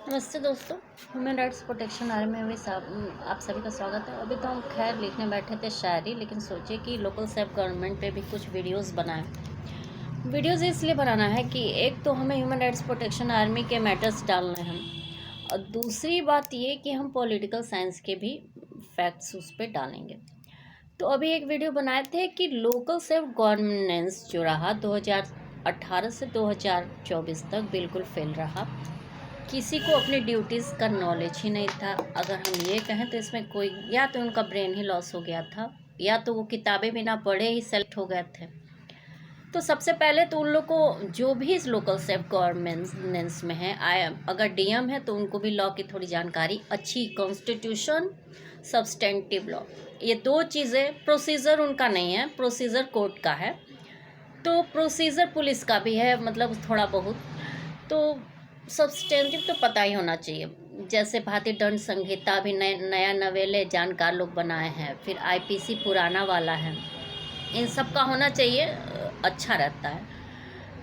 नमस्ते दोस्तों। Human rights protection army में आप सभी का स्वागत है। अभी तो हम खैर लिखने बैठे थे शायरी, लेकिन सोचे कि लोकल सेल्फ गवर्नमेंट पे भी कुछ वीडियोस बनाएं। वीडियोस इसलिए बनाना है कि एक तो हमें ह्यूमन राइट्स प्रोटेक्शन आर्मी के मैटर्स डालने हैं, और दूसरी बात ये कि हम पॉलिटिकल साइंस के भी फैक्ट्स उस पर डालेंगे। तो अभी एक वीडियो बनाए थे कि लोकल सेल्फ गवर्नेंस जो रहा 2018 से 2024 तक बिल्कुल फेल रहा। किसी को अपनी ड्यूटीज़ का नॉलेज ही नहीं था। अगर हम ये कहें तो इसमें कोई या तो उनका ब्रेन ही लॉस हो गया था, या तो वो किताबें बिना पढ़े ही सेलेक्ट हो गए थे। तो सबसे पहले तो उन लोग को जो भी इस लोकल सेल्फ गवर्नेंस में है, अगर डीएम है तो उनको भी लॉ की थोड़ी जानकारी अच्छी, कॉन्स्टिट्यूशन, सब्सटेंटिव लॉ, ये दो चीज़ें। प्रोसीजर उनका नहीं है, प्रोसीजर कोर्ट का है। तो प्रोसीजर पुलिस का भी है, मतलब थोड़ा बहुत। तो सब्सटेंटिव तो पता ही होना चाहिए। जैसे भारतीय दंड संहिता भी नया नवेले जानकार लोग बनाए हैं, फिर आईपीसी पुराना वाला है, इन सब का होना चाहिए, अच्छा रहता है।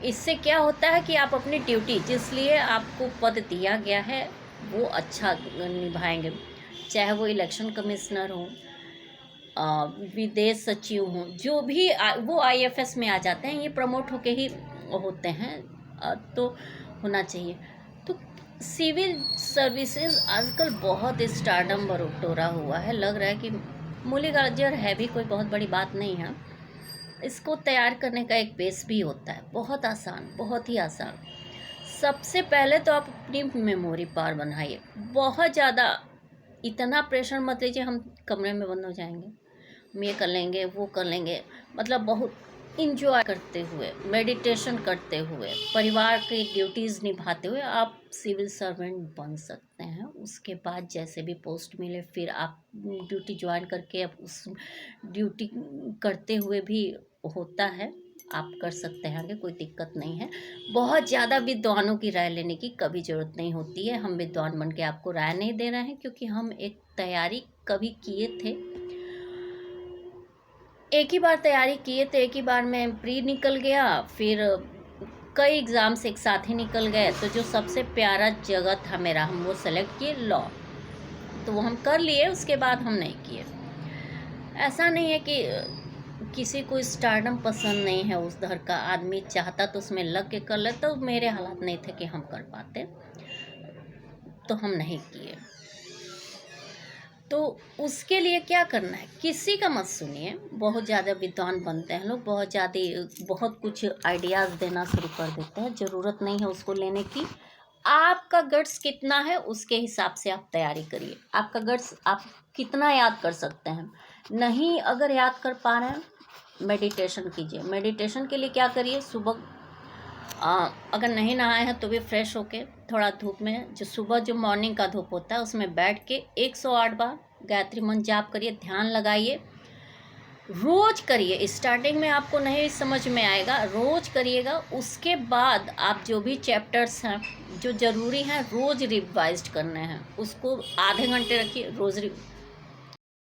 इससे क्या होता है कि आप अपनी ड्यूटी, जिस लिए आपको पद दिया गया है, वो अच्छा निभाएंगे। चाहे वो इलेक्शन कमिश्नर हो, विदेश सचिव हों, जो भी वो आईएफएस में आ जाते हैं, ये प्रमोट होके ही होते हैं। तो होना चाहिए। तो सिविल सर्विसेज आजकल बहुत स्टारडम बटोरा हुआ है। लग रहा है कि मूली गाजर है भी कोई बहुत बड़ी बात नहीं है। इसको तैयार करने का एक बेस भी होता है, बहुत आसान, बहुत ही आसान। सबसे पहले तो आप अपनी मेमोरी पावर बनाइए। बहुत ज़्यादा इतना प्रेशर मत लीजिए हम कमरे में बंद हो जाएंगे, हम ये कर लेंगे, वो कर लेंगे। मतलब बहुत इंजॉय करते हुए, मेडिटेशन करते हुए, परिवार की ड्यूटीज़ निभाते हुए आप सिविल सर्वेंट बन सकते हैं। उसके बाद जैसे भी पोस्ट मिले, फिर आप ड्यूटी ज्वाइन करके अब उस ड्यूटी करते हुए भी होता है, आप कर सकते हैं आगे, कोई दिक्कत नहीं है। बहुत ज़्यादा विद्वानों की राय लेने की कभी ज़रूरत नहीं होती है। हम विद्वान बन के आपको राय नहीं दे रहे हैं, क्योंकि हम एक तैयारी कभी किए थे, एक ही बार तैयारी किए थे, एक ही बार में प्री निकल गया, फिर कई एग्ज़ाम्स एक साथ ही निकल गए। तो जो सबसे प्यारा जगह था मेरा, हम वो सेलेक्ट किए, लॉ। तो वो हम कर लिए, उसके बाद हम नहीं किए। ऐसा नहीं है कि किसी को स्टारडम पसंद नहीं है, उस धर का आदमी चाहता तो उसमें लग के कर ले। तो मेरे हालात नहीं थे कि हम कर पाते, तो हम नहीं किए। तो उसके लिए क्या करना है, किसी का मत सुनिए। बहुत ज़्यादा विद्वान बनते हैं लोग, बहुत कुछ आइडियाज़ देना शुरू कर देते हैं, ज़रूरत नहीं है उसको लेने की। आपका गट्स कितना है उसके हिसाब से आप तैयारी करिए। आपका गट्स आप कितना याद कर सकते हैं, नहीं अगर याद कर पा रहे हैं, मेडिटेशन कीजिए। मेडिटेशन के लिए क्या करिए, सुबह अगर नहीं नहाए हैं तो भी फ्रेश होके थोड़ा धूप में, जो सुबह जो मॉर्निंग का धूप होता है, उसमें बैठ के 108 बार गायत्री मंत्र जाप करिए, ध्यान लगाइए। रोज करिए। स्टार्टिंग में आपको नहीं समझ में आएगा, रोज करिएगा। उसके बाद आप जो भी चैप्टर्स हैं जो ज़रूरी हैं रोज़ रिवाइज करने हैं, उसको आधे घंटे रखिए, रोज़